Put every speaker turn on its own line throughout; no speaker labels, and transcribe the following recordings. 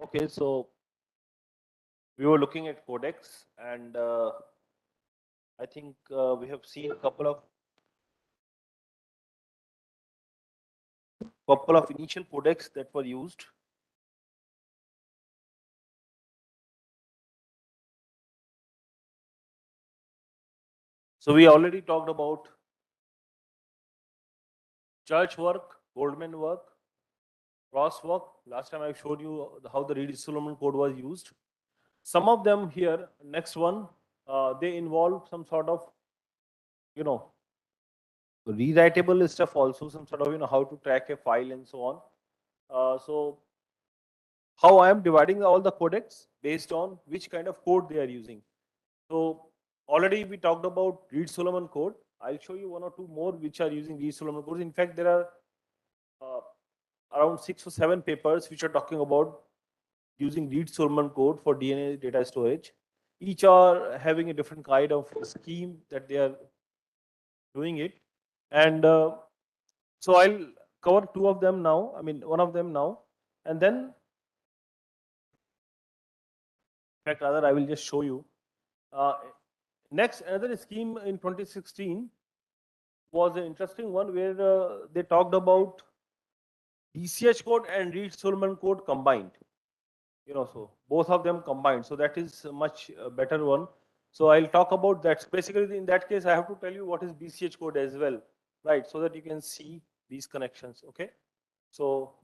Okay, so we were looking at codecs, and I think we have seen a couple of initial codecs that were used. So we already talked about church work, Goldman work, cross work. Last time I showed you how the Reed-Solomon code was used. Some of them here, next one, they involve some sort of, you know, rewritable stuff also, some sort of, how to track a file and so on. So how I am dividing all the codecs based on which kind of code they are using. So already we talked about Reed-Solomon code. I'll show you one or two more which are using Reed-Solomon codes. In fact, there are uh, around 6 or 7 papers which are talking about using Reed-Solomon code for DNA data storage. Each are having a different kind of scheme that they are doing it. And so I'll cover two of them now. I mean, one of them now. And then, in fact, rather, I will just show you. Uh, Next, another scheme in 2016 was an interesting one where they talked about DCH code and Reed-Solomon code combined. So both of them combined. So that is a much better one. So I'll talk about that. So basically, in that case, I have to tell you what is BCH code as well, right? So that you can see these connections. Okay. So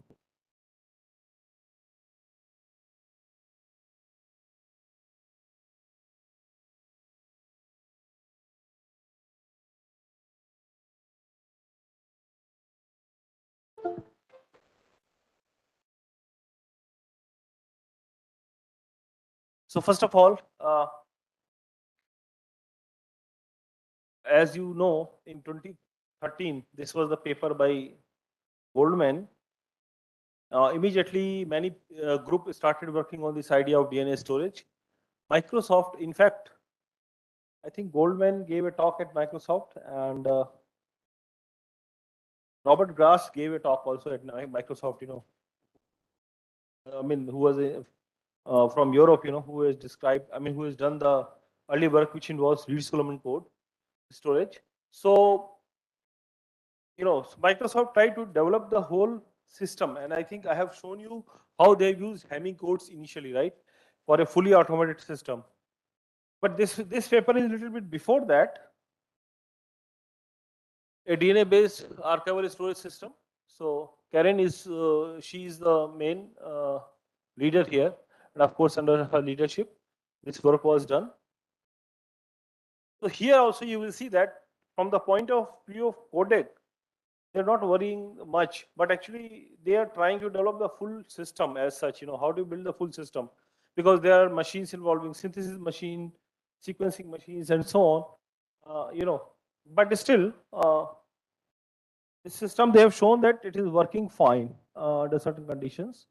first of all, as you know, in 2013, this was the paper by Goldman. Immediately, many group started working on this idea of DNA storage. Microsoft, in fact, I think Goldman gave a talk at Microsoft, and Robert Grass gave a talk also at Microsoft. I mean, who was from Europe, who has described, I mean, who has done the early work which involves Reed-Solomon code storage. So, Microsoft tried to develop the whole system, and I think I have shown you how they've used Hamming codes initially, right, for a fully automated system. But this paper is a little bit before that, a DNA-based archival storage system. So Karen is she is the main leader here, and of course under her leadership, this work was done. So here also you will see that from the point of view of codec, they're not worrying much, but actually they are trying to develop the full system as such. How do you build the full system? Because there are machines involving synthesis machine, sequencing machines, and so on. But still, the system they have shown that it is working fine under certain conditions.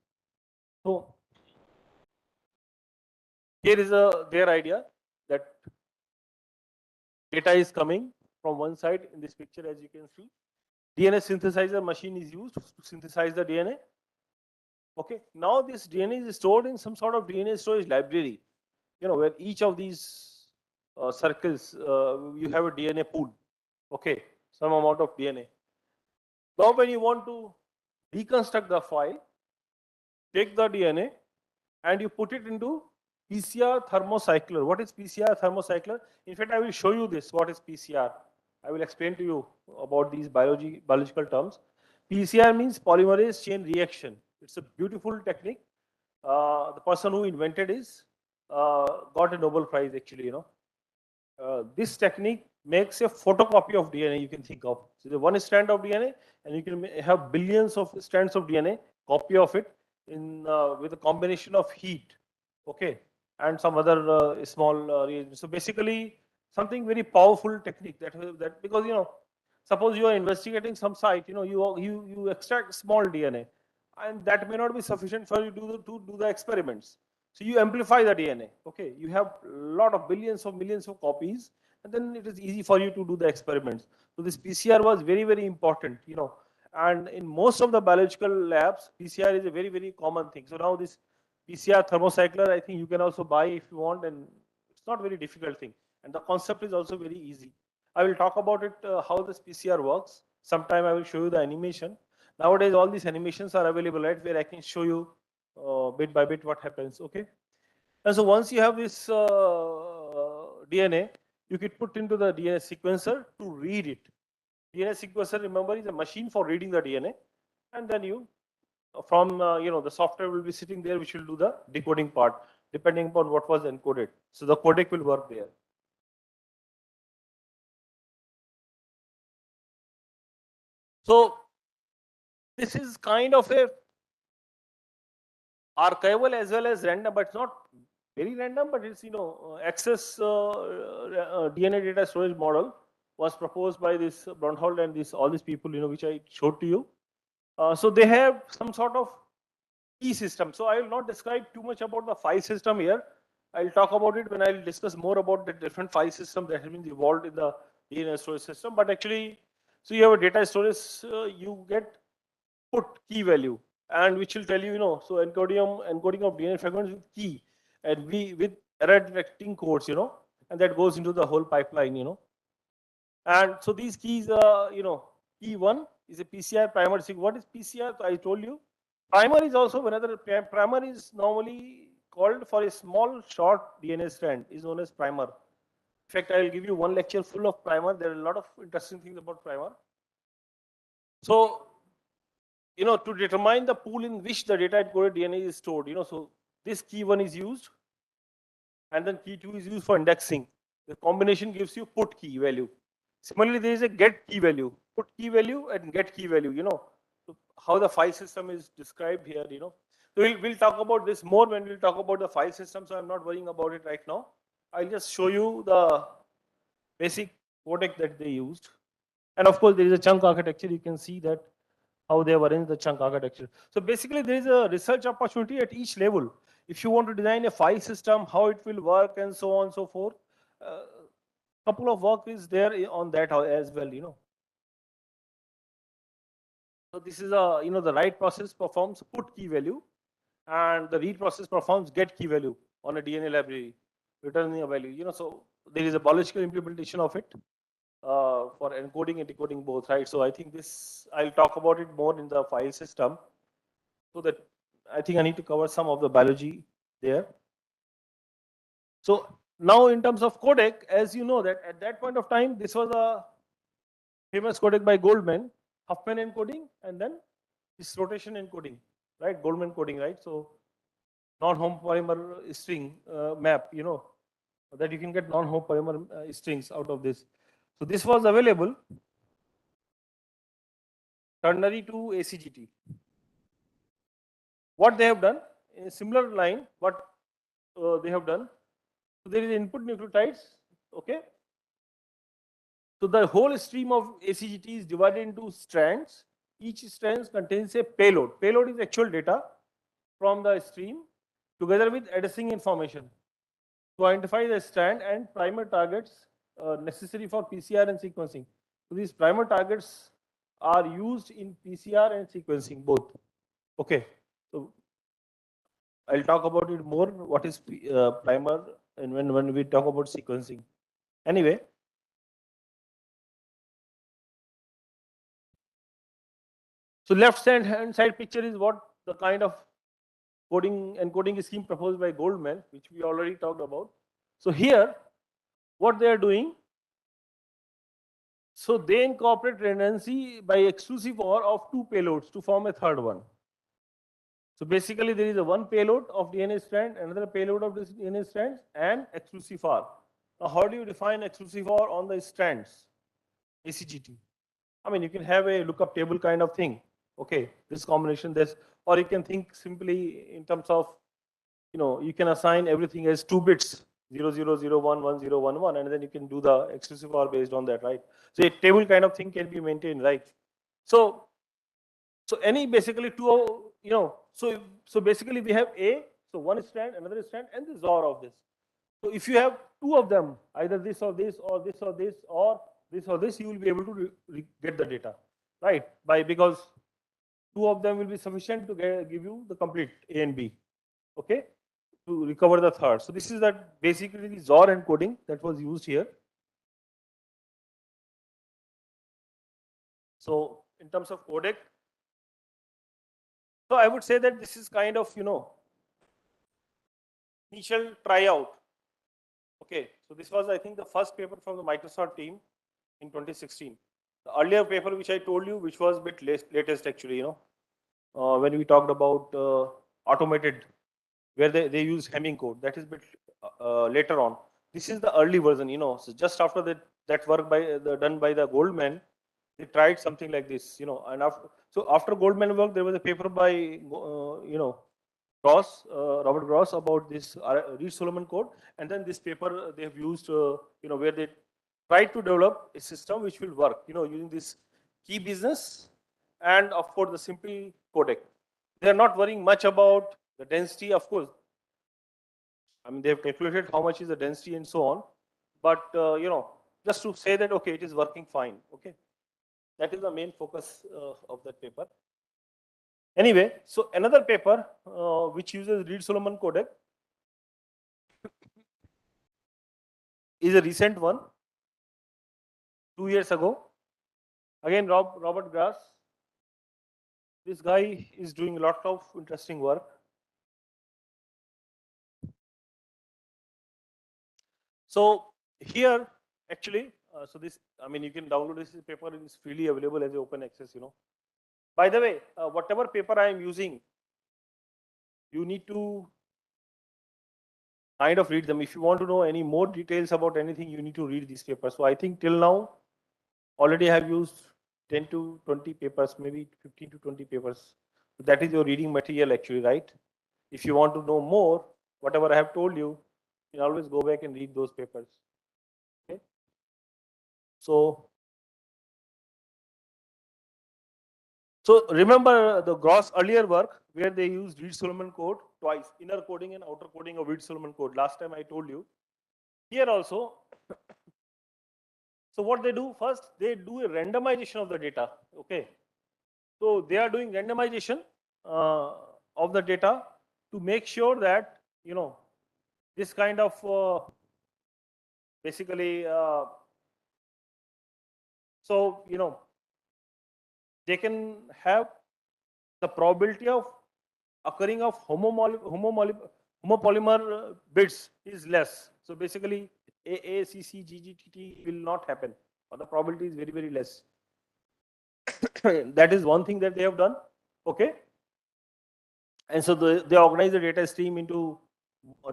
So here is their idea that data is coming from one side in this picture, as you can see. DNA synthesizer machine is used to synthesize the DNA. Okay, now this DNA is stored in some sort of DNA storage library, where each of these circles, you have a DNA pool. Okay, some amount of DNA. Now, when you want to reconstruct the file, take the DNA and you put it into PCR thermocycler. What is PCR thermocycler? In fact, I will show you this. What is PCR? I will explain to you about these biological terms. PCR means polymerase chain reaction. It's a beautiful technique. The person who invented is got a Nobel Prize actually. This technique makes a photocopy of DNA. You can think of so the one strand of DNA, and you can have billions of strands of DNA. Copy of it in with a combination of heat, okay, and some other small reagents. So basically, something very powerful technique that because suppose you are investigating some site, you extract small DNA, and that may not be sufficient for you to do the experiments. So you amplify the DNA. Okay, you have a lot of billions of millions of copies, and then it is easy for you to do the experiments. So this PCR was very, very important, and in most of the biological labs, PCR is a very, very common thing. So now this PCR thermocycler, I think you can also buy if you want, and it's not very difficult thing. And the concept is also very easy. I will talk about it, how this PCR works. Sometime I will show you the animation. Nowadays, all these animations are available, right, where I can show you bit by bit what happens, okay? And so once you have this DNA, you can put into the DNA sequencer to read it. DNA sequencer, remember, is a machine for reading the DNA, and then you from the software will be sitting there, which will do the decoding part depending upon what was encoded. So the codec will work there. So this is kind of a archival as well as random, but it's not very random, but it's access DNA data storage model was proposed by this Brunhold and all these people which I showed to you. So they have some sort of key system. So I will not describe too much about the file system here. I'll talk about it when I'll discuss more about the different file system that have been evolved in the DNA storage system. But actually, so you have a data storage, you get put key value, and which will tell you, so encoding of DNA fragments with key, and with error detecting codes, and that goes into the whole pipeline, And so these keys, key one is a PCR primer. What is PCR? So I told you. Primer is also another. Primer is normally called for a small short DNA strand, is known as primer. In fact, I will give you one lecture full of primer. There are a lot of interesting things about primer. So, to determine the pool in which the data encoded DNA is stored, so this key one is used, and then key two is used for indexing. The combination gives you put key value. Similarly, there is a get key value, put key value and get key value, So how the file system is described here, So we'll talk about this more when we'll talk about the file system, so I'm not worrying about it right now. I'll just show you the basic codec that they used. And of course, there is a chunk architecture. You can see that how they have arranged the chunk architecture. So basically, there is a research opportunity at each level. If you want to design a file system, how it will work, and so on and so forth, couple of work is there on that as well, So this is the write process performs put key value, and the read process performs get key value on a DNA library, returning a value, So there is a biological implementation of it for encoding and decoding both, right? So I think I'll talk about it more in the file system, so that I think I need to cover some of the biology there. So now in terms of codec, as you know that at that point of time, this was a famous codec by Goldman, Huffman encoding, and then this rotation encoding, right? Goldman coding, right? So non-home polymer string map, that you can get non-home polymer strings out of this. So this was available ternary to ACGT. What they have done in a similar line, what they have done. So there is input nucleotides, okay. So the whole stream of ACGT is divided into strands. Each strand contains a payload. Payload is actual data from the stream together with addressing information to identify the strand and primer targets necessary for PCR and sequencing. So these primer targets are used in PCR and sequencing both. Okay. So I'll talk about it more. What is primer, and when we talk about sequencing. Anyway. So left hand side picture is what the kind of encoding scheme proposed by Goldman, which we already talked about. So here, what they are doing, so they incorporate redundancy by exclusive OR of two payloads to form a third one. So basically, there is a one payload of DNA strand, another payload of this DNA strands, and exclusive OR. Now, how do you define exclusive OR on the strands? ACGT. I mean, you can have a lookup table kind of thing. Okay, this combination, this, or you can think simply in terms of, you can assign everything as 2 bits, 0, 0, 0, 1, 1, 0, 1, 1, and then you can do the exclusive OR based on that, right? So a table kind of thing can be maintained, right? So any basically two, so basically we have A, so one strand, another strand, and the OR of this. So if you have two of them, either this or this, or this or this, or this or this, you will be able to get the data, right? Because two of them will be sufficient to give you the complete A and B. okay, to recover the third. So this is that basically the XOR encoding that was used here. So in terms of codec, so I would say that this is kind of, initial tryout. Okay, so this was, I think, the first paper from the Microsoft team in 2016. The earlier paper which I told you, which was a bit latest actually, when we talked about automated, where they use Hemming code, that is a bit later on. This is the early version, so just after that work done by the Goldman, they tried something like this, and after Goldman work, there was a paper by, Robert Gross about this Reed-Solomon code, and then this paper they have used, where they tried to develop a system which will work, using this key business and of course the simple codec. They are not worrying much about the density, of course. I mean, they have calculated how much is the density and so on, but just to say that okay, it is working fine. Okay, that is the main focus of that paper. Anyway, so another paper which uses Reed-Solomon codec is a recent one, 2 years ago. Again, Robert Grass. This guy is doing a lot of interesting work. So here, actually, so this, I mean, you can download this paper. It is freely available as open access. By the way, whatever paper I am using, you need to kind of read them. If you want to know any more details about anything, you need to read these papers. So I think till now, already have used 10 to 20 papers, maybe 15 to 20 papers. So that is your reading material actually, right? If you want to know more, whatever I have told you, you can always go back and read those papers. Okay. So remember the Gross earlier work where they used Reed-Solomon code twice, inner coding and outer coding of Reed-Solomon code. Last time I told you. Here also, so what they do first, they do a randomization of the data. Okay. So they are doing randomization of the data to make sure that, this kind of basically, so, they can have the probability of occurring of homopolymer bits is less. So basically, A, C, C, G, G, T, T will not happen, or the probability is very, very less. That is one thing that they have done. Okay. And so they organize the data stream into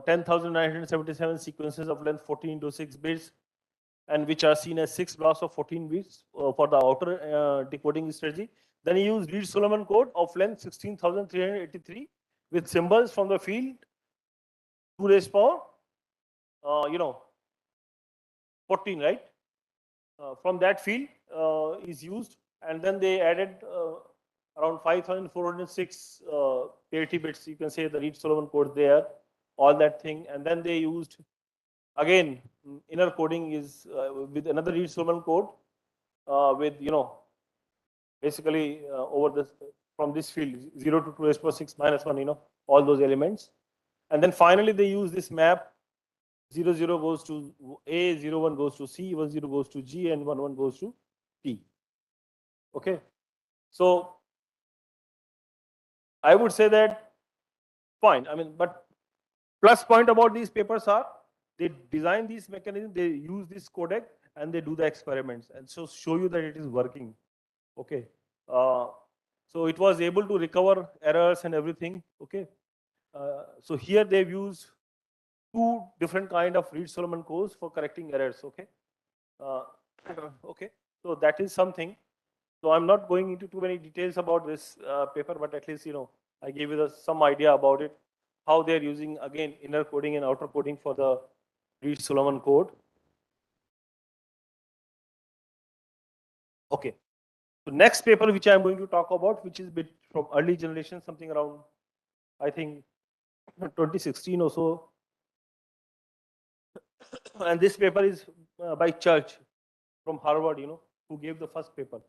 10,977 sequences of length 14 into 6 bits, and which are seen as 6 blocks of 14 bits for the outer decoding strategy. Then he used Reed-Solomon code of length 16,383 with symbols from the field 2 raised power, 14, right? From that field is used, and then they added around 5,406 parity bits. You can say the Reed-Solomon code there, all that thing, and then they used again inner coding is with another Reed-Solomon code with basically over this from this field 0 to 2 raised power 6 minus 1, all those elements, and then finally they use this map 0 goes to A, 1 goes to C, 1 goes to G, and 1 goes to T. Okay, so I would say that fine. I mean, but plus point about these papers are they design these mechanisms, they use this codec, and they do the experiments, and so show you that it is working. Okay, so it was able to recover errors and everything. Okay, so here they've used two different kind of Reed-Solomon codes for correcting errors. Okay, uh, okay, so that is something. So I'm not going into too many details about this paper, but at least I gave you some idea about it, how they're using again inner coding and outer coding for the Reed-Solomon code. Okay, so next paper which I'm going to talk about, which is a bit from early generation, something around I think 2016 or so, and this paper is by Church from Harvard, who gave the first paper.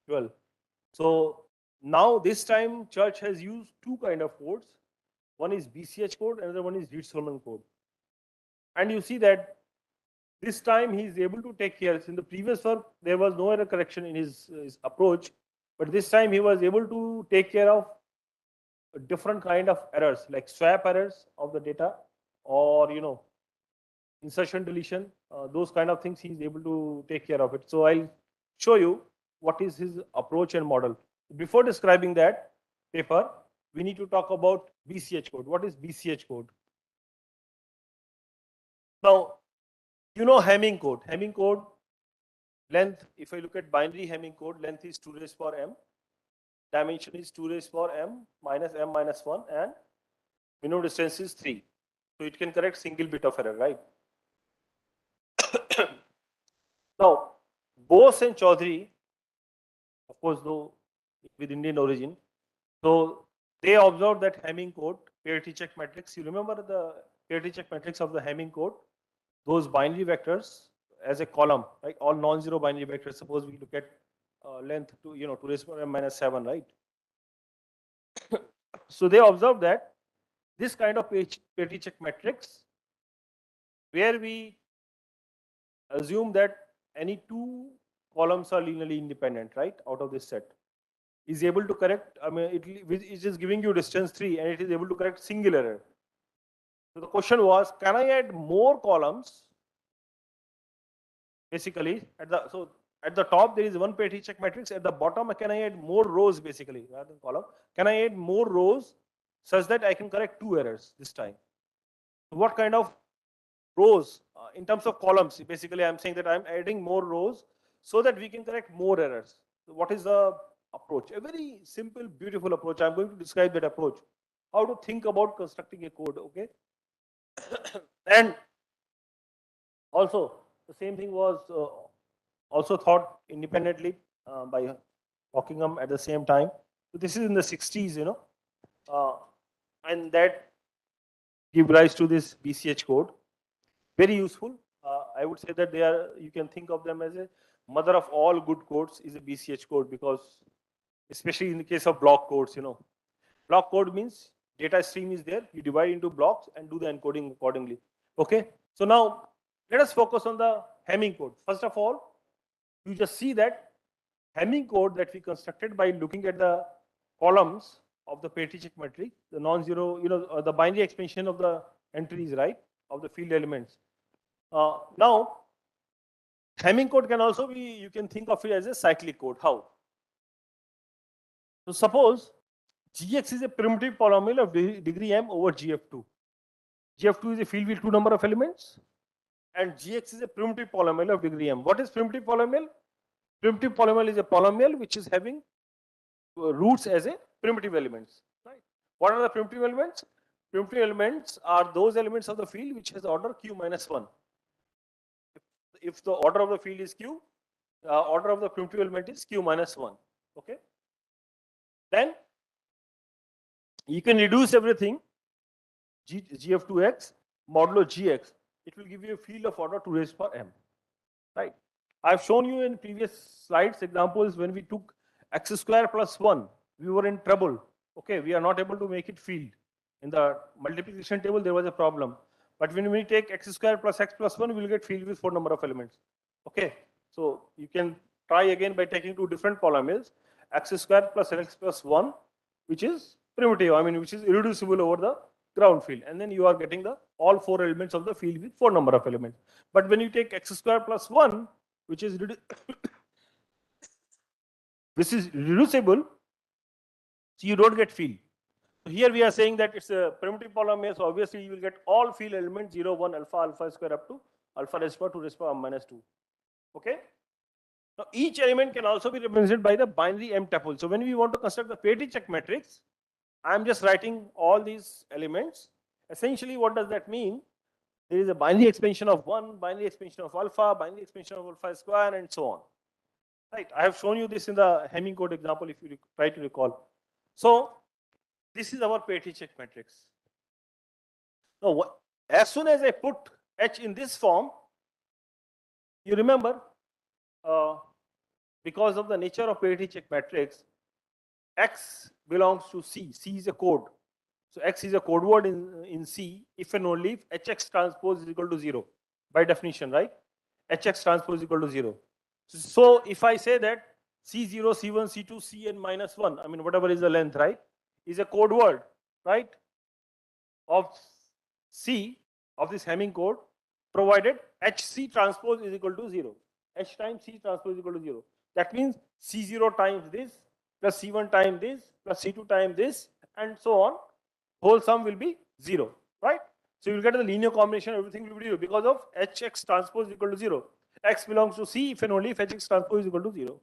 Well, so now this time Church has used two kind of codes. One is BCH code, another one is Reed-Solomon code. And you see that this time he is able to take care. In the previous work, there was no error correction in his approach, but this time he was able to take care of a different kind of errors, like swap errors of the data, or insertion deletion, those kind of things. He's able to take care of it. So I'll show you what is his approach and model. Before describing that paper, we need to talk about BCH code. What is BCH code? Now, Hamming code. Hamming code length, if I look at binary Hamming code, length is 2 raised power m, dimension is 2 raised power m minus 1, and minimum distance is 3. So it can correct single bit of error, right? Now, Bose and Chaudhary, of course, though with Indian origin, so they observed that Hamming code, parity check matrix. You remember the parity check matrix of the Hamming code? Those binary vectors as a column, right? All non-zero binary vectors. Suppose we look at length to 2 raised power m minus 7, right? So they observed that this kind of parity check matrix, where we assume that any two columns are linearly independent, right, out of this set, is able to correct. I mean, it is giving you distance 3, and it is able to correct single error. So the question was, can I add more columns? Basically, at the top there is one parity check matrix. At the bottom, can I add more rows? Basically, rather than column, can I add more rows such that I can correct 2 errors this time? What kind of rows in terms of columns? Basically, I'm saying that I'm adding more rows so that we can correct more errors. So what is the approach? A very simple, beautiful approach. I'm going to describe that approach. How to think about constructing a code, okay? And also, the same thing was also thought independently by Rockingham at the same time. So this is in the 60s, and that give rise to this BCH code. Very useful. I would say that you can think of them as a mother of all good codes is a BCH code, because especially in the case of block codes, block code means data stream is there, you divide into blocks and do the encoding accordingly. Okay. So now let us focus on the Hamming code. First of all, you just see that Hamming code that we constructed by looking at the columns of the parity check matrix, the non-zero, the binary expansion of the entries, right, of the field elements. Now, Hamming code can also be, you can think of it as a cyclic code. How? So suppose Gx is a primitive polynomial of degree m over Gf2. Gf2 is a field with 2 number of elements, and Gx is a primitive polynomial of degree m. What is primitive polynomial? Primitive polynomial is a polynomial which is having roots as a primitive elements. Right? What are the primitive elements? Primitive elements are those elements of the field which has order q minus 1. If the order of the field is q, order of the primitive element is q minus 1. Okay. Then you can reduce everything Gf2x modulo Gx. It will give you a field of order 2 raised power m. Right. I've shown you in previous slides examples when we took x square plus 1, we were in trouble. Okay, we are not able to make it field. In the multiplication table, there was a problem. But when we take x square plus x plus 1, we will get field with 4 number of elements. Okay, so you can try again by taking two different polynomials, x square plus x plus 1, which is primitive, which is irreducible over the ground field. And then you are getting the all 4 elements of the field with 4 number of elements. But when you take x square plus 1, which is this is reducible, so you don't get field. So here we are saying that it's a primitive polynomial, so obviously you will get all field elements 0, 1, alpha square up to alpha raised power 2 raised power minus 2. Okay. Now each element can also be represented by the binary m tuple. So when we want to construct the parity check matrix, I am just writing all these elements. Essentially, what does that mean? There is a binary expansion of 1, binary expansion of alpha, binary expansion of alpha square, and so on. Right. I have shown you this in the Hamming code example if you try to recall. So this is our parity check matrix. Now, as soon as I put H in this form, you remember, because of the nature of parity check matrix, X belongs to C. C is a code. So X is a code word in C if and only if HX transpose is equal to 0 by definition, right? HX transpose is equal to 0. So if I say that C0, C1, C2, Cn minus 1, I mean whatever is the length, right, is a code word, right, of C of this Hamming code, provided HC transpose is equal to 0. H times C transpose is equal to 0. That means C0 times this plus C1 times this plus C2 times this and so on. Whole sum will be 0, right? So you will get the linear combination, everything will be 0 because of Hx transpose is equal to 0. X belongs to C if and only if Hx transpose is equal to 0.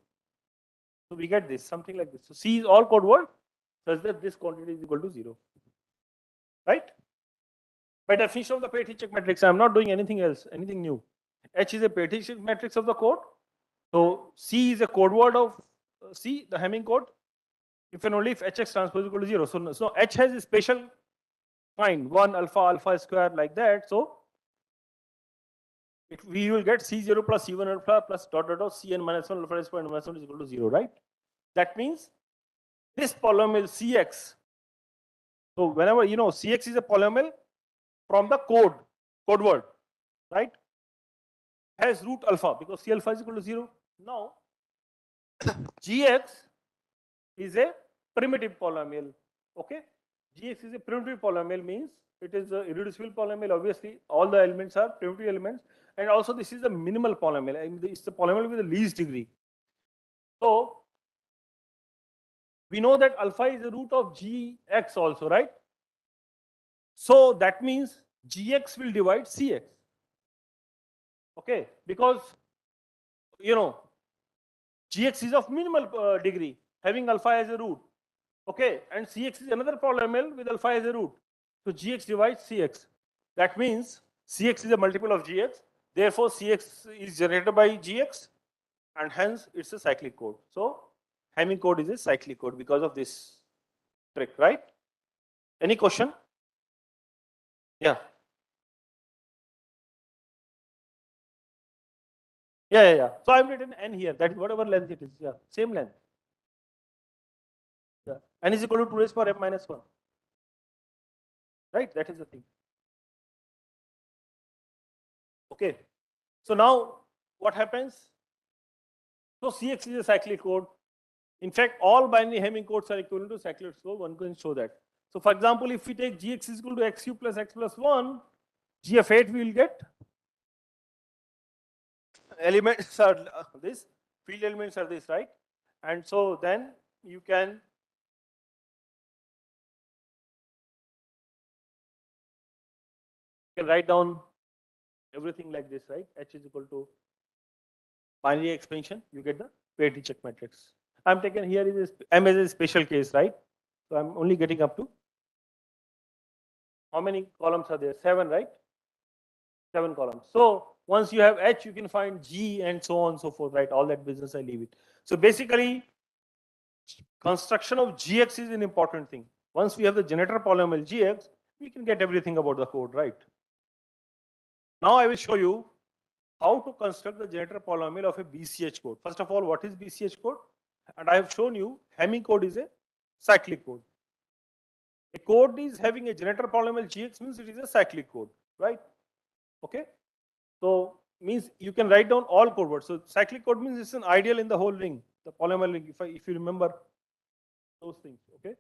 So we get this, something like this. So C is all code word such that this quantity is equal to 0, right? By definition of the Petri-Check matrix, I am not doing anything else, anything new. H is a Petri-Check matrix of the code. So C is a code word of C, the Hamming code, if and only if Hx transpose is equal to 0. So H has a special kind, 1 alpha, alpha square like that. So we will get C0 plus C1 alpha plus dot dot dot Cn minus 1 alpha square minus 1 is equal to 0, right? That means this polynomial Cx. So whenever you know Cx is a polynomial from the code word, right, has root alpha because C alpha is equal to 0. Now Gx is a primitive polynomial. Okay, Gx is a primitive polynomial means it is a irreducible polynomial. Obviously, all the elements are primitive elements, and also this is a minimal polynomial. I mean, it's the polynomial with the least degree. So we know that alpha is the root of Gx also, right? So that means Gx will divide Cx. Okay, because you know Gx is of minimal degree, having alpha as a root. Okay, and Cx is another polynomial with alpha as a root. So Gx divides Cx. That means Cx is a multiple of Gx. Therefore, Cx is generated by Gx, and hence it's a cyclic code. So Hamming code is a cyclic code because of this trick, right? Any question? Yeah. Yeah. So I've written n here. That is whatever length it is. Yeah, same length. Yeah. N is equal to 2 raised power m minus 1. Right? That is the thing. Okay. So now what happens? So Cx is a cyclic code. In fact, all binary Hamming codes are equivalent to cyclic code. One can show that. So for example, if we take Gx is equal to x cube plus x plus 1, G of 8 we will get elements are this, field elements are this, right? And so then you can write down everything like this, right? H is equal to binary expansion, you get the Petri-Check matrix. I'm taking here is M as a special case, right? So I'm only getting up to how many columns are there? 7, right? 7 columns. So once you have H, you can find G and so on and so forth, right? All that business I leave it. So basically, construction of Gx is an important thing. Once we have the generator polynomial Gx, we can get everything about the code, right? Now I will show you how to construct the generator polynomial of a BCH code. First of all, what is BCH code? And I have shown you Hamming code is a cyclic code. A code is having a generator polynomial Gx means it is a cyclic code, right? Okay. So means you can write down all code words. So cyclic code means it's an ideal in the whole ring, the polynomial ring, if you remember those things. Okay.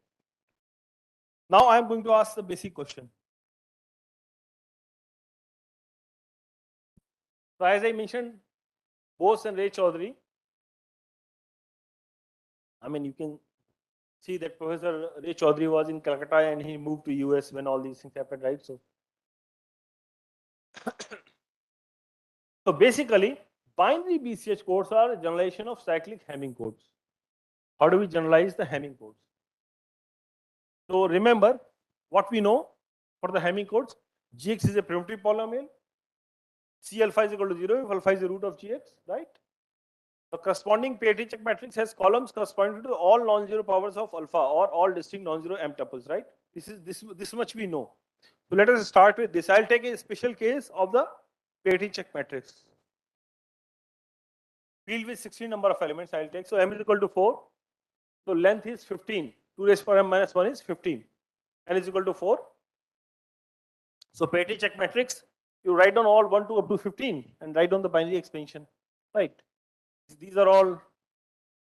Now I am going to ask the basic question. So as I mentioned, Bose and Ray Chaudhary, I mean, you can see that Professor Ray Chaudhary was in Calcutta and he moved to US when all these things happened, right? So, so basically, binary BCH codes are a generalization of cyclic Hamming codes. How do we generalize the Hamming codes? So remember what we know for the Hamming codes. Gx is a primitive polynomial. C alpha is equal to 0 if alpha is the root of Gx, right? The corresponding Petri-Check matrix has columns corresponding to all non-zero powers of alpha or all distinct non-zero m tuples, right? This much we know. So let us start with this. I'll take a special case of the Petri-Check matrix. Field with 16 number of elements I'll take. So m is equal to 4. So length is 15. 2 raised power m minus 1 is 15. n is equal to 4. So parity check matrix, you write down all 1 to up to 15 and write down the binary expansion, right? These are all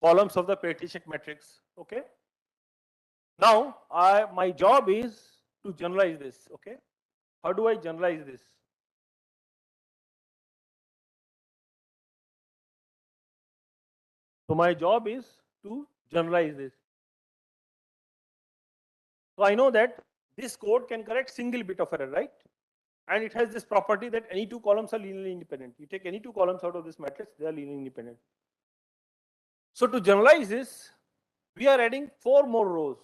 columns of the parity check matrix. Okay. Now my job is to generalize this. Okay. How do I generalize this? So my job is to generalize this. So I know that this code can correct single bit of error, right? And it has this property that any two columns are linearly independent. You take any two columns out of this matrix, they are linearly independent. So to generalize this, we are adding 4 more rows.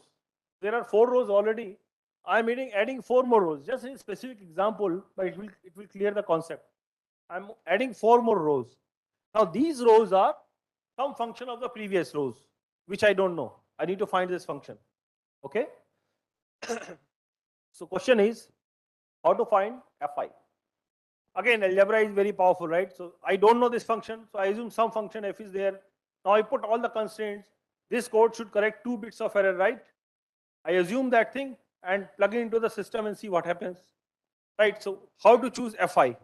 There are 4 rows already. I'm adding 4 more rows. Just a specific example, but it will clear the concept. I'm adding 4 more rows. Now these rows are some function of the previous rows, which I don't know. I need to find this function. Okay. So question is how to find fi. Again, algebra is very powerful, right? So I don't know this function, so I assume some function f is there. Now I put all the constraints. This code should correct 2 bits of error, right? I assume that thing and plug it into the system and see what happens, right? So how to choose fi?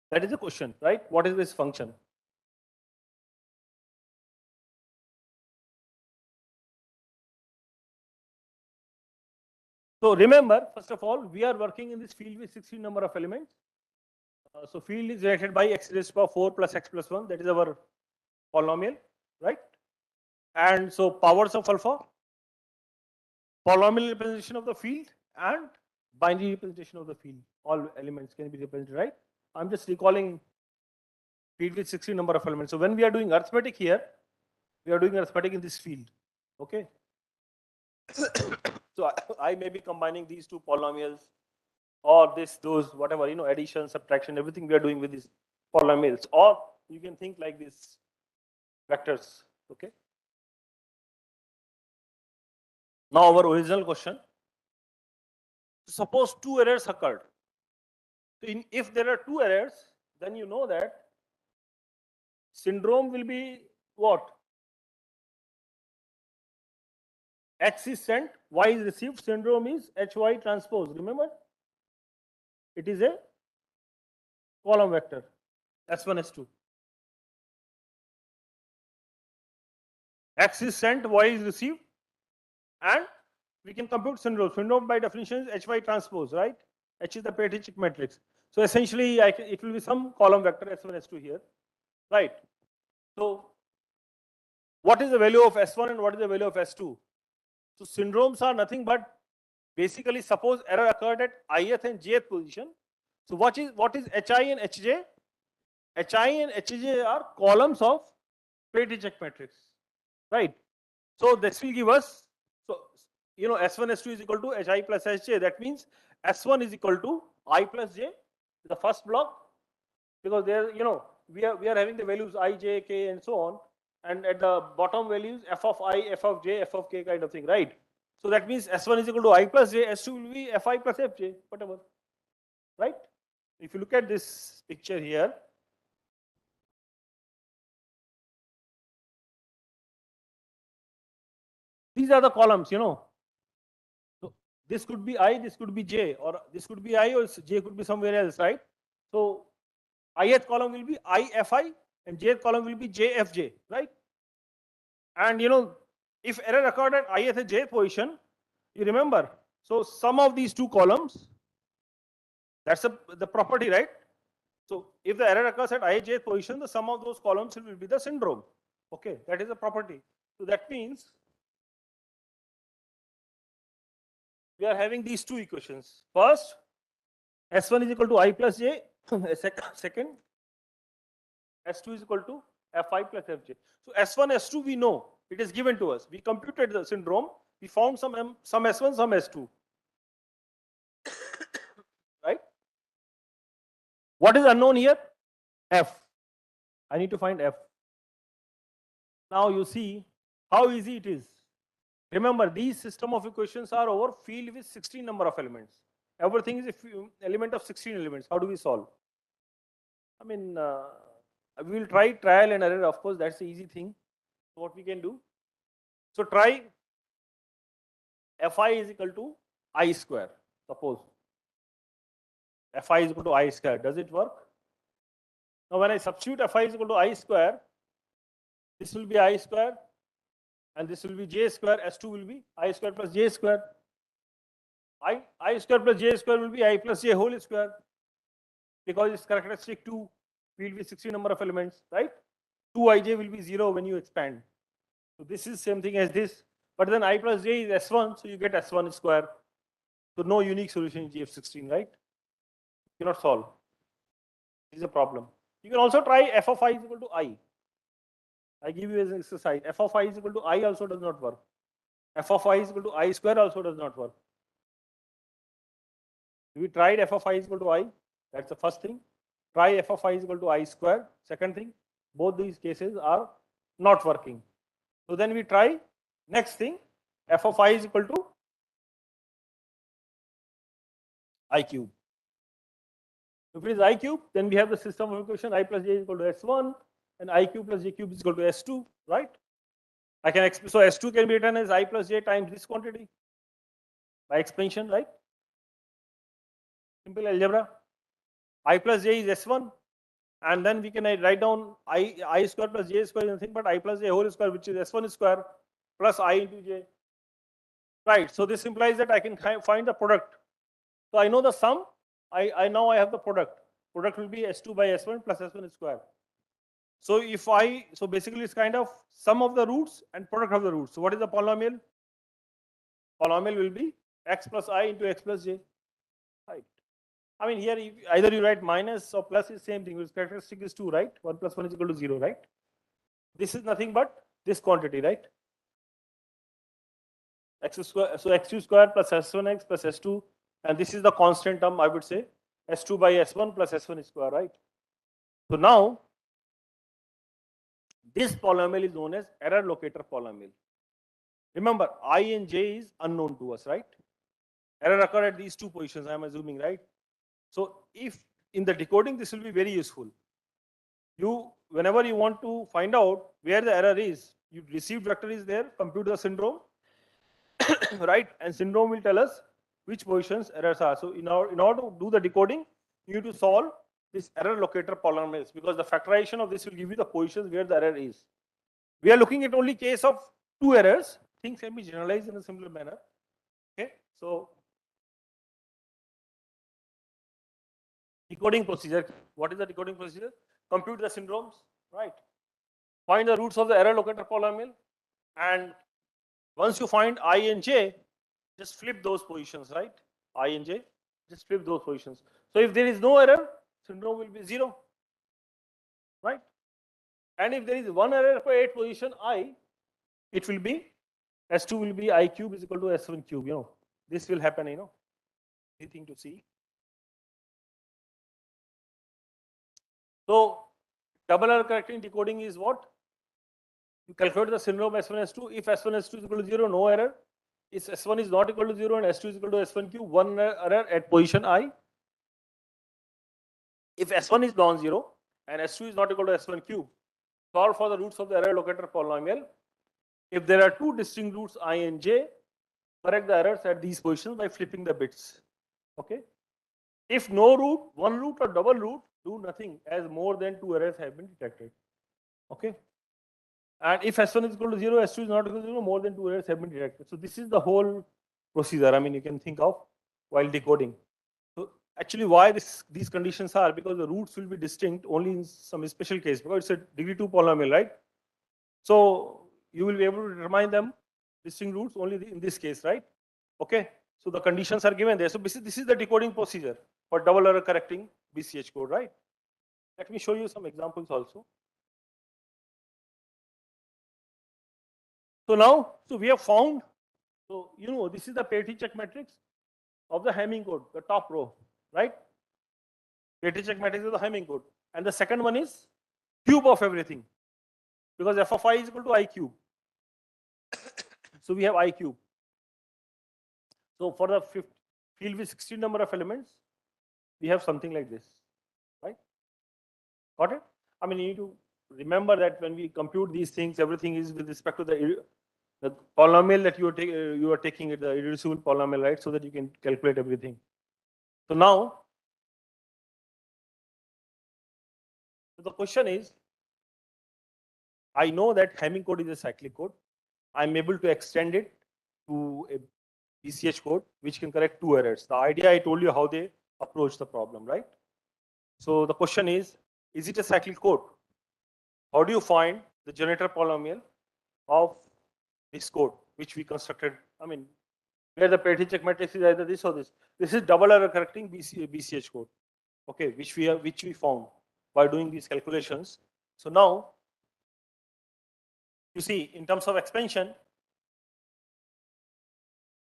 That is the question, right? What is this function? So remember, first of all, we are working in this field with 16 number of elements. So field is related by x raised to power 4 plus x plus 1. That is our polynomial, right? And so powers of alpha, polynomial representation of the field, and binary representation of the field. All elements can be represented, right? I'm just recalling field with 16 number of elements. So when we are doing arithmetic here, we are doing arithmetic in this field. Okay. So I may be combining these two polynomials or this, those, whatever, addition, subtraction, everything we are doing with these polynomials. Or you can think like this vectors. Okay. Now our original question. Suppose 2 errors occurred. So if there are 2 errors, then you know that syndrome will be what? X is sent, Y is received. Syndrome is HY transpose. Remember? It is a column vector. S1, S2. X is sent, Y is received. And we can compute syndrome. Syndrome by definition is HY transpose, right? H is the parity check matrix. So essentially, it will be some column vector S1, S2 here, right? So what is the value of S1 and what is the value of S2? So syndromes are nothing but basically suppose error occurred at ith and jth position. So what is Hi and Hj? Hi and Hj are columns of parity check matrix, right? So this will give us, so S1 S2 is equal to Hi plus Hj. That means S1 is equal to I plus j, the first block, because there we are having the values I, j, k, and so on, and at the bottom values f of I, f of j, f of k kind of thing, right? So that means S1 is equal to I plus j, S2 will be fi plus fj, whatever, right? If you look at this picture here, these are the columns, So this could be I, this could be j, or this could be I, or j could be somewhere else, right? So ith column will be IFI and jth column will be JFJ, right? And if error occurred at ith and jth position, you remember, so sum of these two columns, that's the property, right? So if the error occurs at I, jth position, the sum of those columns will be the syndrome. Okay, that is the property. So that means we are having these two equations. First, S1 is equal to I plus j. Second, S2 is equal to Fi plus Fj. So S1, S2 we know, it is given to us. We computed the syndrome. We found some S1, some S2. Right? What is unknown here? F. I need to find F. Now you see how easy it is. Remember, these system of equations are over field with 16 number of elements. Everything is an element of 16 elements. How do we solve? I mean, we will try trial and error. Of course, that's the easy thing. What we can do. So try Fi is equal to I square. Suppose Fi is equal to I square. Does it work? Now when I substitute Fi is equal to I square, this will be I square and this will be J square. S2 will be I square plus J square. I square plus J square will be I plus J whole square, because it's characteristic 2 will be 60 number of elements, right? 2ij will be 0 when you expand. So this is same thing as this, but then I plus j is S1, so you get S1 square. So no unique solution in GF16, right? You cannot solve. This is a problem. You can also try f of I is equal to I. I give you as an exercise. F of I is equal to I also does not work. F of I is equal to I square also does not work. We tried f of I is equal to I. That's the first thing. Try f of I is equal to I square. Second thing, both these cases are not working. So then we try next thing, f of I is equal to I cube. If it is I cube, then we have the system of equation I plus j is equal to S1 and I cube plus j cube is equal to S2, right? I can so S2 can be written as I plus j times this quantity by expansion, right? Simple algebra. I plus j is S1, and then we can write down I square plus j square is nothing but I plus j whole square, which is S1 square plus I into j. Right. So this implies that I can find the product. So I know the sum. I now I have the product. Product will be S2 by S1 plus S1 square. So if so basically it's kind of sum of the roots and product of the roots. So what is the polynomial? Polynomial will be x plus I into x plus j. Right. I mean here either you write minus or plus is same thing. Its characteristic is 2, right? 1 plus 1 is equal to 0, right? This is nothing but this quantity, right? X square, so x2 square plus S1x plus S2, and this is the constant term, I would say, S2 by S1 plus S1 square, right? So now, this polynomial is known as error locator polynomial. Remember, I and j is unknown to us, right? Error occur at these two positions, I am assuming, right? So if in the decoding, this will be very useful. Whenever you want to find out where the error is, you received vector is there, compute the syndrome, right? And syndrome will tell us which positions errors are. So in order to do the decoding, you need to solve this error locator polynomials, because the factorization of this will give you the positions where the error is. We are looking at only case of 2 errors. Things can be generalized in a similar manner. Okay, so decoding procedure. What is the decoding procedure? Compute the syndromes, right? Find the roots of the error locator polynomial, and once you find I and j, just flip those positions, right? I and j, just flip those positions. So if there is no error, syndrome will be 0, right? And if there is one error for 8 position I, it will be S2 will be I cube is equal to S1 cube. This will happen. Anything to see. So double error correcting decoding is what? You calculate the syndrome S1 S2. If S1 S2 is equal to 0, no error. If S1 is not equal to 0 and S2 is equal to S1 cube, one error at position I. If S1 is non-zero and S2 is not equal to S1 cube, solve for the roots of the error locator polynomial. If there are 2 distinct roots I and j, correct the errors at these positions by flipping the bits. Okay. If no root, one root or double root, do nothing, as more than 2 errors have been detected. Okay. And if S1 is equal to 0, S2 is not equal to 0, more than 2 errors have been detected. So this is the whole procedure. I mean, you can think of while decoding. So actually, why these conditions are, because the roots will be distinct only in some special case, because it's a degree 2 polynomial, right? So you will be able to determine them distinct roots only in this case, right? Okay. So the conditions are given there. So this is the decoding procedure for double error correcting BCH code, right? Let me show you some examples also. So now, we have found, so this is the parity check matrix of the Hamming code, the top row, right? Parity check matrix of the Hamming code. And the second one is cube of everything, because f of I is equal to I cube. So we have I cube. So for the field with 16 number of elements, we have something like this, right? Got it? I mean, you need to remember that when we compute these things, everything is with respect to the The polynomial that you are taking it, the irreducible polynomial, right? So that you can calculate everything. So now, the question is, I know that Hamming code is a cyclic code. I'm able to extend it to a BCH code, which can correct 2 errors. The idea I told you how they approach the problem, right? So the question is it a cyclic code? How do you find the generator polynomial of this code, which we constructed? I mean, where the parity check matrix is either this or this. This is double error correcting BCH code, okay, which we found by doing these calculations. So now, you see, in terms of expansion,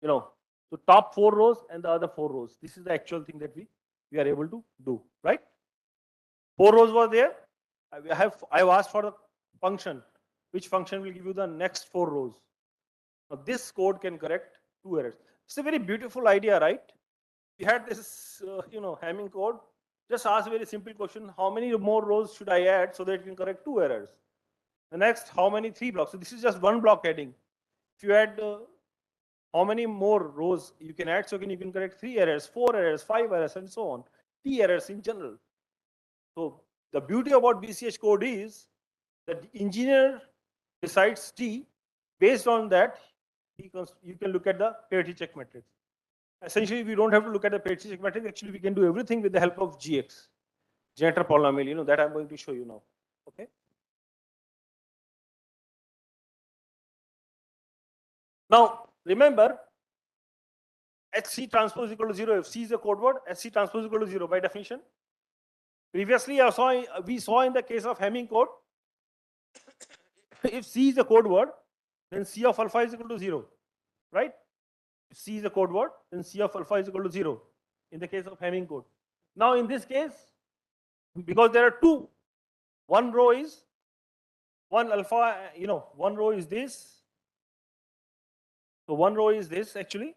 the top 4 rows and the other 4 rows. This is the actual thing that we are able to do, right? 4 rows were there. I have asked for the function. Which function will give you the next 4 rows? Now this code can correct 2 errors. It's a very beautiful idea, right? We had this, Hamming code. Just ask a very simple question: how many more rows should I add so that it can correct 2 errors? The next, how many 3 blocks? So this is just one block adding. If you add how many more rows you can add, so you can correct 3 errors, 4 errors, 5 errors, and so on. T errors in general. So the beauty about BCH code is that the engineer decides T. Based on that, you can look at the parity check matrix. Essentially, we don't have to look at the parity check matrix. Actually, we can do everything with the help of GX, generator polynomial. That I'm going to show you now. Okay. Now, remember, HC transpose is equal to 0. If C is a code word, SC transpose is equal to 0 by definition. Previously, we saw in the case of Hamming code, if C is a code word, then C of alpha is equal to 0, right? If C is a code word, then C of alpha is equal to 0 in the case of Hamming code. Now, in this case, because there are two, one row is one alpha, one row is this. So one row is this actually,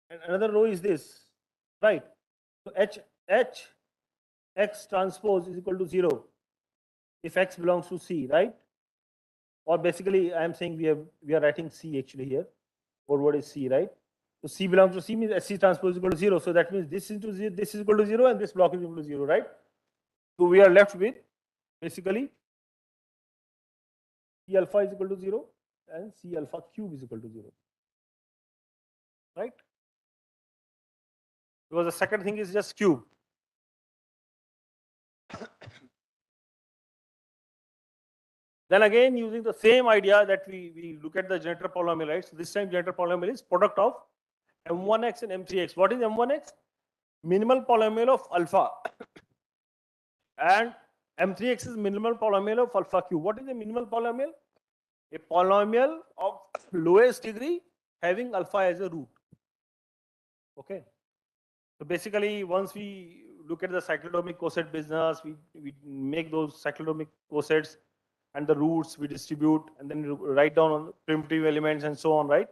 and another row is this, right? So H X transpose is equal to 0 if X belongs to C, right? Or basically, I am saying we are writing C actually here. Or what is C, right? So C belongs to C means SC transpose is equal to 0. So that means this into 0, this is equal to 0, and this block is equal to 0, right? So we are left with basically C alpha is equal to 0 and C alpha cube is equal to 0, right? Because the second thing is just cube. Then again, using the same idea that we look at the generator polynomial, right? So this time generator polynomial is product of M1x and M3x. What is M1x? Minimal polynomial of alpha. And M3x is minimal polynomial of alpha cube. What is a minimal polynomial? A polynomial of lowest degree having alpha as a root. Okay. So basically, once we look at the cyclotomic coset business, we make those cyclotomic cosets and the roots we distribute, and then write down on primitive elements and so on, right?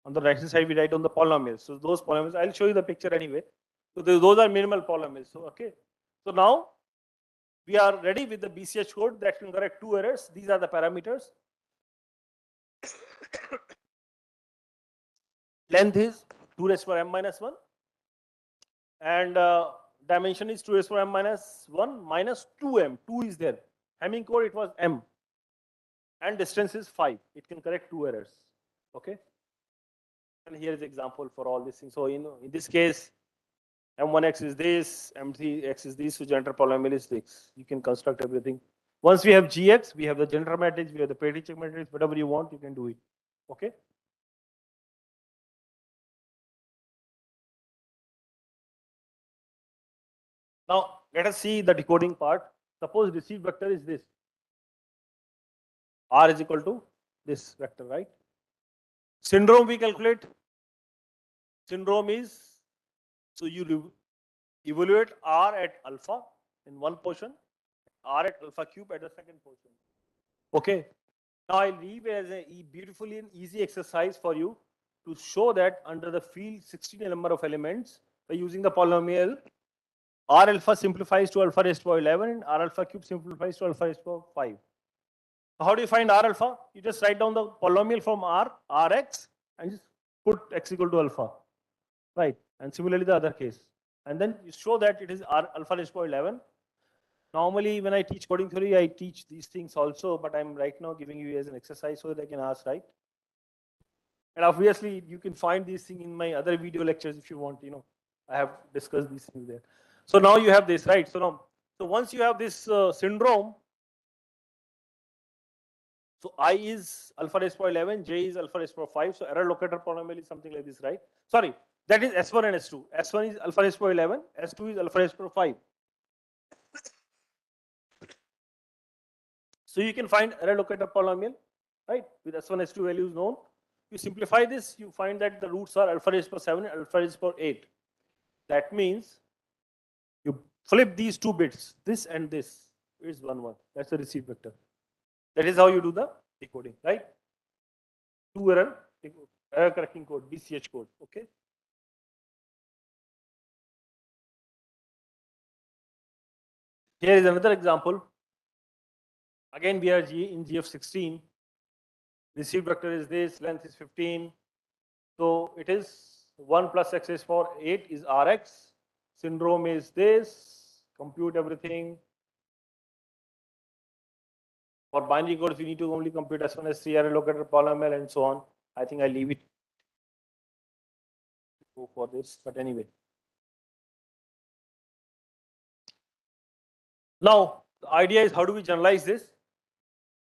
On the right hand side, we write down the polynomials. So those polynomials, I'll show you the picture anyway. So those are minimal polynomials. So okay. So now we are ready with the BCH code that can correct 2 errors. These are the parameters. Length is 2 raised to power m minus 1, and dimension is 2 raised to power m minus 1 minus 2m. 2 is there. Hamming code, it was m. And distance is 5. It can correct 2 errors. Okay. And here is example for all these things. So in this case, M1x is this, M3x is this, so generator polynomial is this. You can construct everything. Once we have GX, we have the generator matrix, we have the parity check matrix, whatever you want, you can do it. Okay. Now let us see the decoding part. Suppose received vector is this. R is equal to this vector, right? Syndrome we calculate. Syndrome is, so you evaluate R at alpha in one portion, R at alpha cube at the second portion. Okay. Now I'll leave as a beautifully and easy exercise for you to show that under the field 16 number of elements by using the polynomial, R alpha simplifies to alpha raised to power 11 and R alpha cube simplifies to alpha raised to power 5. How do you find R alpha? You just write down the polynomial from R, Rx, and just put x equal to alpha, right? And similarly the other case. And then you show that it is R alpha raised to 11. Normally when I teach coding theory, I teach these things also, but I'm right now giving you as an exercise so that I can ask, right? And obviously you can find these things in my other video lectures if you want, I have discussed these things there. So now you have this, right? So once you have this syndrome, so I is alpha raised to 11, J is alpha raised to 5. So error locator polynomial is something like this, right? Sorry, that is S1 and S2. S1 is alpha raised to 11, S2 is alpha raised to 5. So you can find error locator polynomial, right? With S1, S2 values known. You simplify this, you find that the roots are alpha raised to 7 and alpha raised to 8. That means you flip these two bits, this and this is 1, 1. That's the receive vector. That is how you do the decoding, right? Two error correcting code, BCH code, okay? Here is another example. Again, we are in GF16. Received vector is this, length is 15. So it is 1 plus x is for 8 is Rx. Syndrome is this. Compute everything. For binary codes, we need to only compute S1, S3, error locator polynomial, and so on. I think I leave it go for this, but anyway. Now, the idea is how do we generalize this?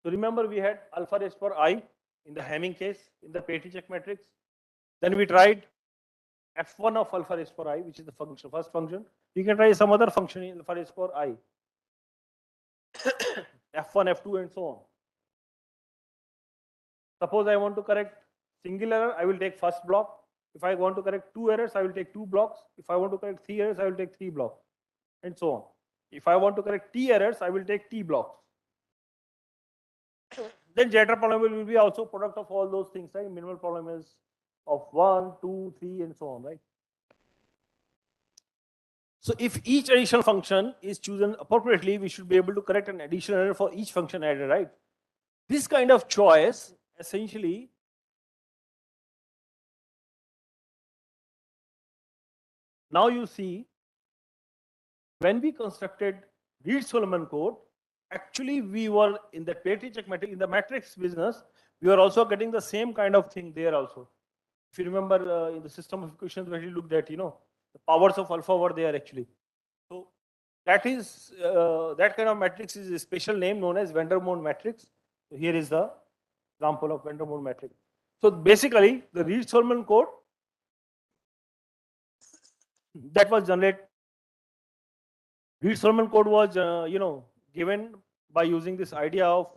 So remember we had alpha raised for I in the Hamming case in the Petri-Check matrix. Then we tried f1 of alpha raised for I, which is the function, first function. You can try some other function in alpha raised for I. f1, f2, and so on. Suppose I want to correct single error, I will take first block. If I want to correct 2 errors, I will take 2 blocks. If I want to correct 3 errors, I will take 3 blocks, and so on. If I want to correct t errors, I will take t blocks. Then jitter polynomial will be also product of all those things, right? Minimal polynomials of 1, 2, 3, and so on, right? So if each additional function is chosen appropriately, we should be able to correct an additional error for each function added, right? This kind of choice essentially now you see when we constructed Reed-Solomon code, actually we were in the Petri-Check matrix, in the matrix business, we were also getting the same kind of thing there also. If you remember in the system of equations where we looked at, the powers of alpha were there actually. So that is that kind of matrix is a special name known as Vandermonde matrix. So here is the example of Vandermonde matrix. So basically the Reed-Solomon code that was generated, Reed-Solomon code was given by using this idea of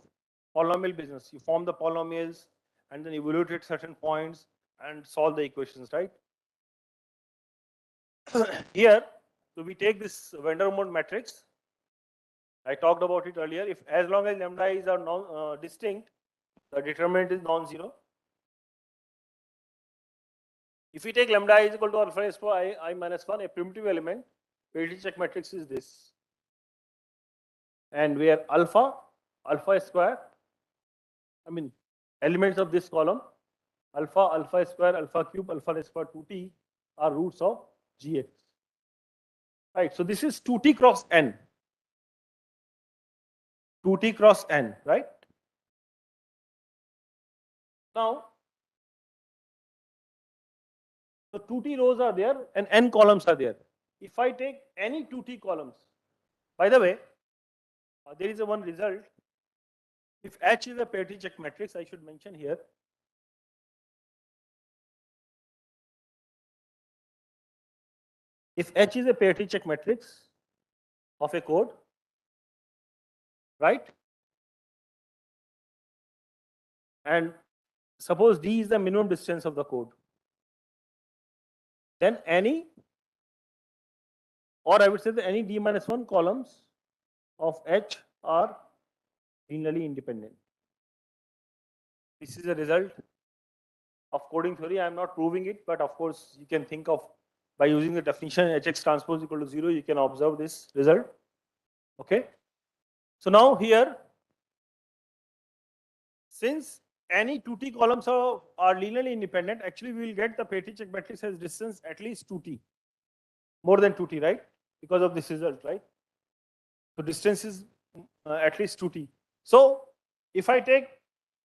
polynomial business. You form the polynomials and then evaluate at certain points and solve the equations, right? Here, so we take this Vandermonde matrix. I talked about it earlier. If as long as lambda is are distinct, the determinant is non-zero. If we take lambda is equal to alpha raised to I minus 1, a primitive element, Petri-Check matrix is this. And where alpha square, elements of this column, alpha square, alpha cube, alpha raised to 2t are roots of Gx. Right, so this is 2t cross n. 2t cross n, right? Now, so 2t rows are there and n columns are there. If I take any 2t columns, by the way, there is a one result. If H is a Petri-Check matrix, I should mention here. If H is a Petri-Check matrix of a code, right? And suppose D is the minimum distance of the code, then any, or I would say that any D minus 1 columns of H are linearly independent. This is a result of coding theory. I am not proving it, but of course you can think of by using the definition Hx transpose equal to 0, you can observe this result. Okay. So now here since any 2t columns are linearly independent, actually we will get the petty check matrix as distance at least 2t, more than 2t, right? Because of this result, right? So distance is at least 2t. So if I take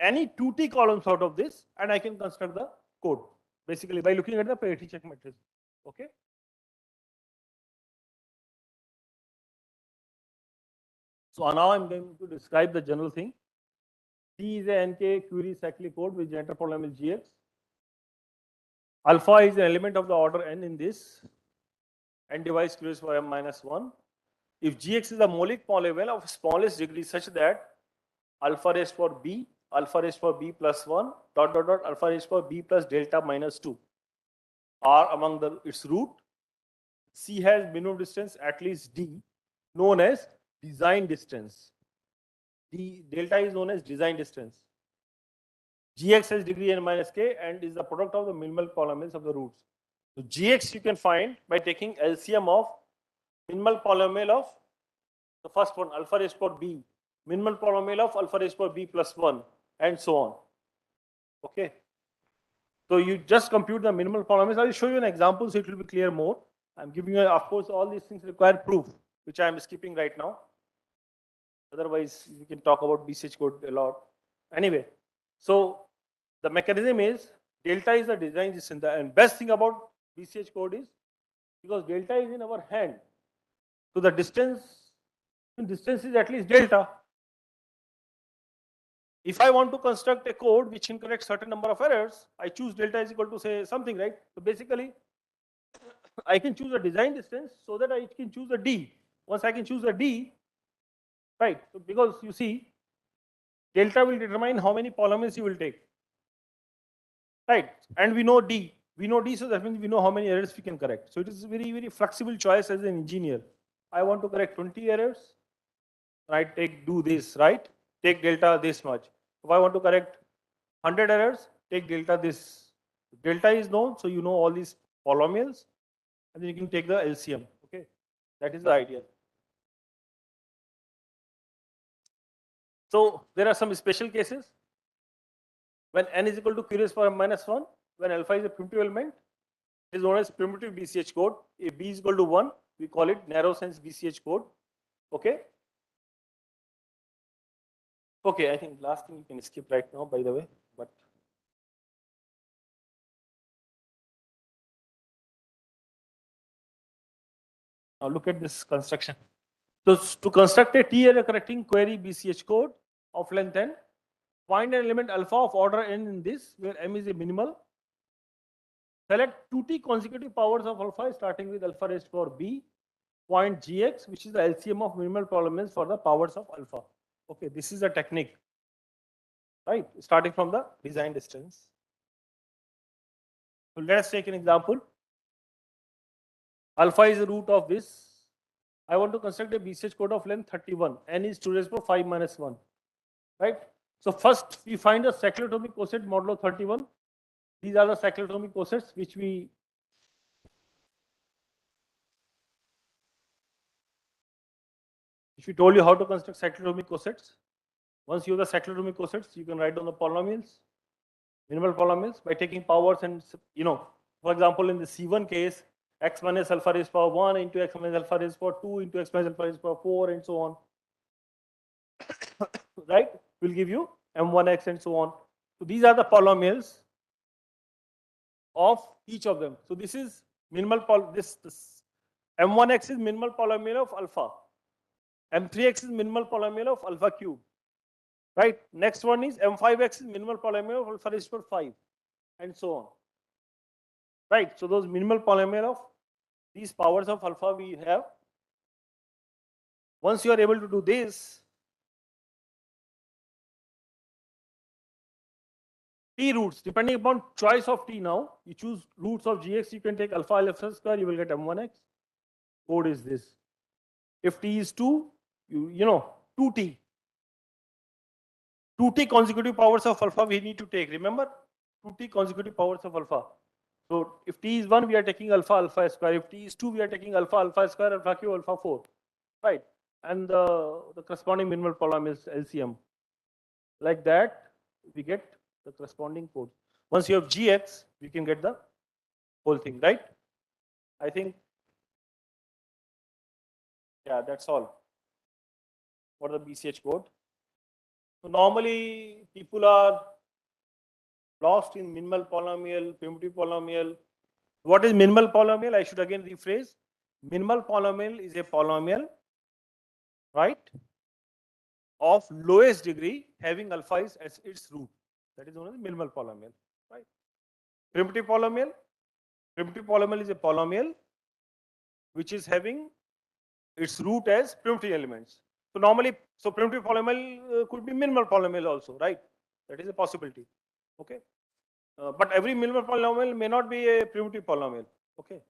any 2t columns out of this, and I can construct the code basically by looking at the parity check matrix. Okay. So now I'm going to describe the general thing. T is a NK query cyclic code with generator polynomial GX. Alpha is an element of the order n in this, and device queries for m minus 1. If Gx is a molic polynomial of smallest degree such that alpha raised for b, alpha raised for b plus 1, dot dot dot, alpha raised for b plus delta minus 2 are among its root. C has minimum distance at least d, known as design distance. D delta is known as design distance. Gx has degree n minus k and is the product of the minimal polynomials of the roots. So Gx you can find by taking LCM of minimal polynomial of the first one, alpha raised for b, minimal polynomial of alpha raised for b plus 1, and so on. Okay. So you just compute the minimal polynomials. I will show you an example so it will be clear more. I'm giving you, of course, all these things require proof, which I am skipping right now. Otherwise, we can talk about BCH code a lot. Anyway, so the mechanism is delta is the design distance. And best thing about BCH code is because delta is in our hand. So the distance is at least delta. If I want to construct a code which can correct certain number of errors, I choose delta is equal to say something, right? So basically, I can choose a design distance so that I can choose a D. Once I can choose a D, right? So because you see, delta will determine how many polynomials you will take, right? And we know D. We know D, so that means we know how many errors we can correct. So it is a very, very flexible choice as an engineer. I want to correct 20 errors, right? Do this, right? Take delta this much. If I want to correct 100 errors, take delta this. Delta is known, so you know all these polynomials, and then you can take the LCM. Okay, that is the idea. So there are some special cases when n is equal to q raised to power minus 1, when alpha is a primitive element, it is known as primitive BCH code. If b is equal to 1, we call it narrow sense BCH code. Okay. Okay, I think last thing you can skip right now, by the way, but now look at this construction. So to construct a T-error correcting query BCH code of length n, find an element alpha of order n in this, where m is a minimal. Select 2t consecutive powers of alpha starting with alpha raised to power b, point gx, which is the LCM of minimal polynomials for the powers of alpha. Okay, this is a technique, right? Starting from the design distance. So let us take an example. Alpha is the root of this. I want to construct a BCH code of length 31. N is 2 raised to power 5 minus 1. Right? So first we find the cyclotomic coset modulo 31. These are the cyclotomic cosets which we told you how to construct cyclotomic cosets. Once you have the cyclotomic cosets, you can write down the polynomials, minimal polynomials by taking powers and, for example, in the C1 case, x minus alpha raised to power 1 into x minus alpha raised to power 2 into x minus alpha raised to power 4 and so on. Right? Will give you m1x and so on. So these are the polynomials of each of them. So this is minimal this m1x is minimal polynomial of alpha. M3x is minimal polynomial of alpha cube. Right? Next one is m5x is minimal polynomial of alpha raised to power 5 and so on. Right? So those minimal polynomial of these powers of alpha we have. Once you are able to do this, T roots, depending upon choice of T now, you choose roots of Gx, you can take alpha square, you will get m1x. Code is this. If T is 2, you know, 2T. 2T consecutive powers of alpha we need to take. Remember? 2T consecutive powers of alpha. So if T is 1, we are taking alpha square. If T is 2, we are taking alpha square, alpha cube, alpha 4. Right? And the corresponding minimal polynomial is LCM. Like that. we get the corresponding code. Once you have GX, we can get the whole thing, right? I think, yeah, that's all for the BCH code. So normally people are lost in minimal polynomial, primitive polynomial. What is minimal polynomial? I should again rephrase. Minimal polynomial is a polynomial, right, of lowest degree having alpha is as its root. That is known as minimal polynomial, right? Primitive polynomial. Primitive polynomial is a polynomial which is having its root as primitive elements. So normally, so primitive polynomial could be minimal polynomial also, right? That is a possibility. Okay. But every minimal polynomial may not be a primitive polynomial. Okay.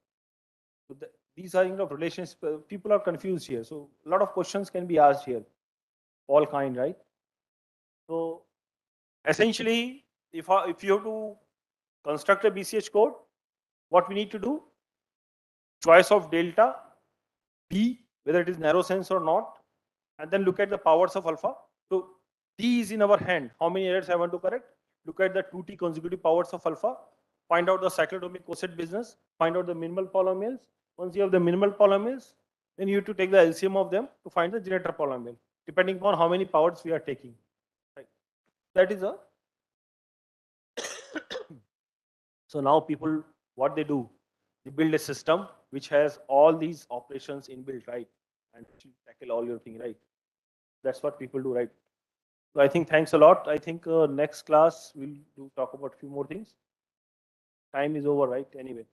So these are relations. People are confused here. So a lot of questions can be asked here, all kind, right? So essentially, if you have to construct a BCH code, what we need to do? Choice of delta, B, whether it is narrow sense or not, and then look at the powers of alpha. So T is in our hand. How many errors I want to correct? Look at the 2T consecutive powers of alpha. Find out the cyclotomic coset business. Find out the minimal polynomials. Once you have the minimal polynomials, then you have to take the LCM of them to find the generator polynomial, depending upon how many powers we are taking. Right. That is a. So now people, what they do, they build a system which has all these operations inbuilt, right, and tackle all your thing, right. That's what people do, right. So I think thanks a lot. I think next class we'll talk about a few more things. Time is over, right? Anyway.